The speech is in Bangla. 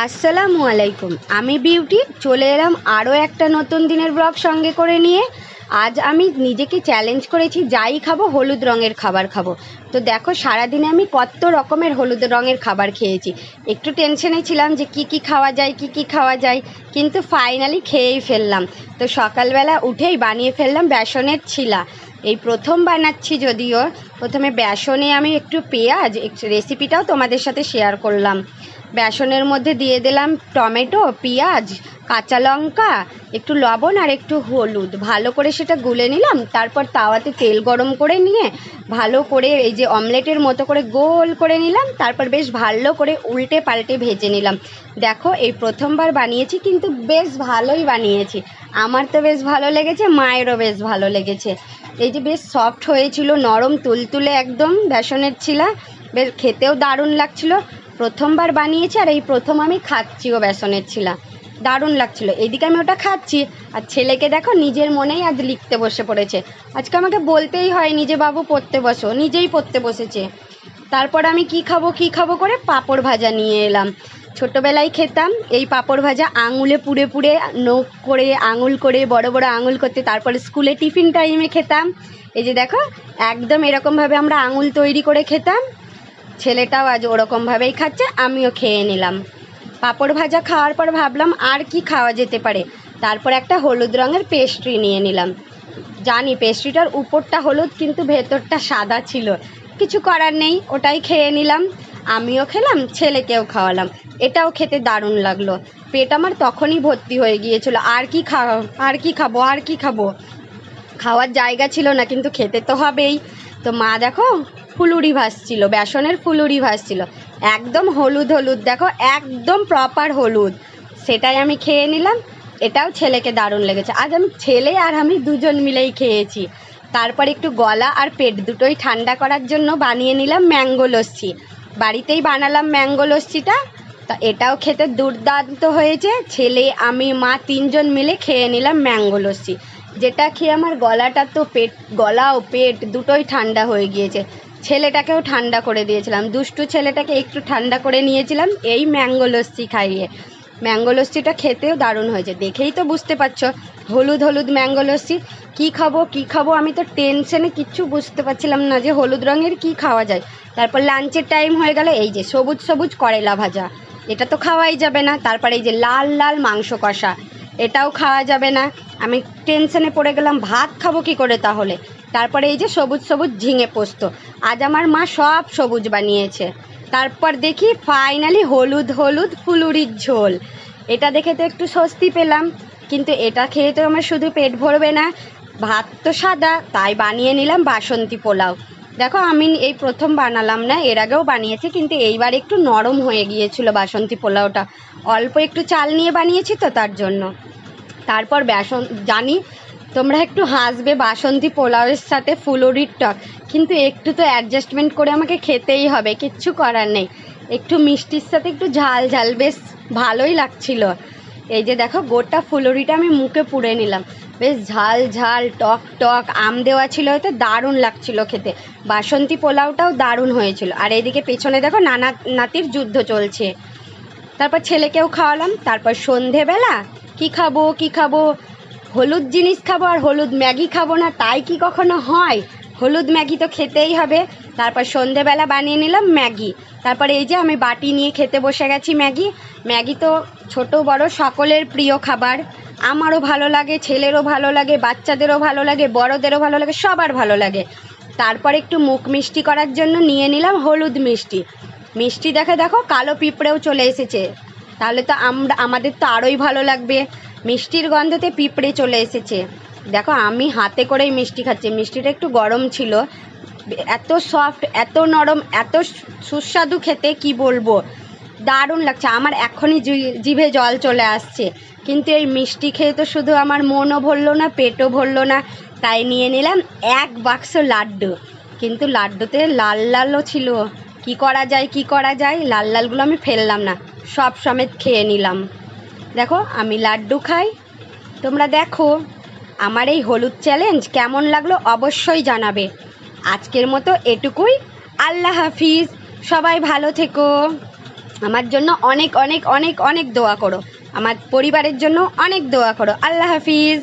আসসালামু আলাইকুম। আমি বিউটি চলে এলাম আরও একটা নতুন দিনের ব্লগ সঙ্গে করে নিয়ে। আজ আমি নিজেকে চ্যালেঞ্জ করেছি যাই খাবো হলুদ রঙের খাবার খাবো। তো দেখো সারাদিনে আমি কত রকমের হলুদ রঙের খাবার খেয়েছি। একটু টেনশনে ছিলাম যে কি খাওয়া যায় কি খাওয়া যায়, কিন্তু ফাইনালি খেয়েই ফেললাম। তো সকালবেলা উঠেই বানিয়ে ফেললাম বেসনের ছিলা। এই প্রথম বানাচ্ছি, যদিও প্রথমে বেসনে আমি একটু পেঁয়াজ, রেসিপিটাও তোমাদের সাথে শেয়ার করলাম। বেসনের মধ্যে দিয়ে দিলাম টমেটো, পেঁয়াজ, কাঁচা লঙ্কা, একটু লবণ আর একটু হলুদ, ভালো করে সেটা গুলে নিলাম। তারপর তাওয়াতে তেল গরম করে নিয়ে ভালো করে এই যে অমলেটের মতো করে গোল করে নিলাম। তারপর বেশ ভালো করে উল্টে পাল্টে ভেজে নিলাম। দেখো এই প্রথমবার বানিয়েছি, কিন্তু বেশ ভালোই বানিয়েছি। আমার তো বেশ ভালো লেগেছে, মায়েরও বেশ ভালো লেগেছে। এই যে বেশ সফট হয়েছিল, নরম তুলতুলে একদম বেসনের ছিলা, বেশ খেতেও দারুণ লাগছিল। প্রথমবার বানিয়েছি আর এই প্রথম আমি খাচ্ছিও বেসনের ছিলা, দারুণ লাগছিল। এইদিকে আমি ওটা খাচ্ছি আর ছেলেকে দেখো নিজের মনেই আজ লিখতে বসে পড়েছে। আজকে আমাকে বলতেই হয়নি যে বাবু পড়তে বসো, নিজেই পড়তে বসেছে। তারপর আমি কি খাবো করে পাঁপড় ভাজা নিয়ে এলাম। ছোটোবেলায় খেতাম এই পাঁপড় ভাজা, আঙুলে পুড়ে পুড়ে নখ করে আঙুল করে বড় বড় আঙুল করতে, তারপরে স্কুলে টিফিন টাইমে খেতাম। এই যে দেখো একদম এরকমভাবে আমরা আঙুল তৈরি করে খেতাম। ছেলেটাও আজ ওরকমভাবেই খাচ্ছে, আমিও খেয়ে নিলাম। পাঁপড় ভাজা খাওয়ার পর ভাবলাম আর কি খাওয়া যেতে পারে। তারপর একটা হলুদ রঙের পেস্ট্রি নিয়ে নিলাম। জানি পেস্ট্রিটার উপরটা হলুদ কিন্তু ভেতরটা সাদা ছিল, কিছু করার নেই, ওটাই খেয়ে নিলাম। আমিও খেলাম, ছেলেকেও খাওয়ালাম। এটাও খেতে দারুণ লাগলো। পেট আমার তখনই ভর্তি হয়ে গিয়েছিল। আর কি খাবো, খাওয়ার জায়গা ছিল না, কিন্তু খেতে তো হবেই। তো মা দেখো ফুলুরি ভাজছিল, বেসনের ফুলুরি ভাজছিল, একদম হলুদ হলুদ, দেখো একদম প্রপার হলুদ। সেটাই আমি খেয়ে নিলাম। এটাও ছেলেকে দারুণ লেগেছে। আজ ছেলে আর আমি দুজন মিলেই খেয়েছি। তারপর একটু গলা আর পেট দুটোই ঠান্ডা করার জন্য বানিয়ে নিলাম ম্যাঙ্গো লস্যি। বাড়িতেই বানালাম ম্যাঙ্গো লস্যিটা। তা এটাও খেতে দুর্দান্ত হয়েছে। ছেলে, আমি, মা তিনজন মিলে খেয়ে নিলাম ম্যাঙ্গো লস্যি, যেটা খেয়ে আমার গলাটা তো গলা ও পেট দুটোই ঠান্ডা হয়ে গিয়েছে। ছেলেটাকেও ঠান্ডা করে দিয়েছিলাম, দুষ্টু ছেলেটাকে একটু ঠান্ডা করে নিয়েছিলাম এই ম্যাঙ্গো লস্যি খাইয়ে। ম্যাঙ্গো লস্যিটা খেতেও দারুণ হয়েছে, দেখেই তো বুঝতে পারছো হলুদ হলুদ ম্যাঙ্গো লস্যি। কী খাবো আমি তো টেনশনে কিচ্ছু বুঝতে পারছিলাম না যে হলুদ রঙের কি খাওয়া যায়। তারপর লাঞ্চের টাইম হয়ে গেল, এই যে সবুজ সবুজ করেলা ভাজা, এটা তো খাওয়াই যাবে না। তারপর এই যে লাল লাল মাংস কষা, এটাও খাওয়া যাবে না। আমি টেনশনে পড়ে গেলাম, ভাত খাবো কী করে তাহলে। তারপরে এই যে সবুজ সবুজ ঝিঙে পোস্ত, আজ আমার মা সব সবুজ বানিয়েছে। তারপর দেখি ফাইনালি হলুদ হলুদ ফুলুরির ঝোল। এটা দেখে তো একটু স্বস্তি পেলাম, কিন্তু এটা খেয়ে তো আমার শুধু পেট ভরবে না, ভাত তো সাদা, তাই বানিয়ে নিলাম বাসন্তী পোলাও। দেখো আমি এই প্রথম বানালাম না, এর আগেও বানিয়েছি, কিন্তু এইবার একটু নরম হয়ে গিয়েছিল বাসন্তী পোলাওটা। অল্প একটু চাল নিয়ে বানিয়েছি তো তার জন্য। তারপর জানি তোমরা একটু হাসবে, বাসন্তী পোলাওয়ের সাথে ফুলুরির টক, কিন্তু একটু তো অ্যাডজাস্টমেন্ট করে আমাকে খেতেই হবে, কিচ্ছু করার নেই। একটু মিষ্টির সাথে একটু ঝাল ঝাল বেশ ভালোই লাগছিল। এই যে দেখো গোটা ফুলুরিটা আমি মুখে পুড়ে নিলাম, বেশ ঝাল ঝাল টক টক, আম দেওয়া ছিল, হয়তো দারুণ লাগছিল খেতে। বাসন্তী পোলাওটাও দারুণ হয়েছিল। আর এইদিকে পেছনে দেখো নানা নাতির যুদ্ধ চলছে। তারপর ছেলেকেও খাওয়ালাম। তারপর সন্ধেবেলা কি খাবো, হলুদ জিনিস খাবো আর হলুদ ম্যাগি খাবো না, তাই কি কখনো হয়? হলুদ ম্যাগি তো খেতেই হবে। তারপর সন্ধেবেলা বানিয়ে নিলাম ম্যাগি। তারপরে এই যে আমি বাটি নিয়ে খেতে বসে গেছি ম্যাগি। ম্যাগি তো ছোট বড় সকলের প্রিয় খাবার, আমারও ভালো লাগে, ছেলেরও ভালো লাগে, বাচ্চাদেরও ভালো লাগে, বড়দেরও ভালো লাগে, সবার ভালো লাগে। তারপর একটু মুখ মিষ্টি করার জন্য নিয়ে নিলাম হলুদ মিষ্টি। মিষ্টি দেখো কালো পিঁপড়েও চলে এসেছে, তাহলে তো আমাদের তো আরোই ভালো লাগবে। মিষ্টির গন্ধতে পিঁপড়ে চলে এসেছে। দেখো আমি হাতে করেই মিষ্টি খাচ্ছি, মিষ্টিটা একটু গরম ছিল, এত সফট, এত নরম, এত সুস্বাদু খেতে কি বলবো, দারুণ লাগছে। আমার এখনই জিভে জল চলে আসছে। কিন্তু এই মিষ্টি খেয়ে তো শুধু আমার মনও ভরলো না, পেটও ভরলো না, তাই নিয়ে নিলাম এক বাক্স লাড্ডু। কিন্তু লাড্ডুতে লাল লালও ছিল, কি করা যায়, লাল লালগুলো আমি ফেললাম না, সব সমেত খেয়ে নিলাম। দেখো আমি লাড্ডু খাই, তোমরা দেখো আমার এই হলুদ চ্যালেঞ্জ কেমন লাগলো অবশ্যই জানাবে। আজকের মতো এটুকুই, আল্লাহ হাফিজ, সবাই ভালো থেকো। আমার জন্য অনেক অনেক অনেক অনেক দোয়া করো, আমার পরিবারের জন্য অনেক দোয়া করো। আল্লাহ হাফিজ।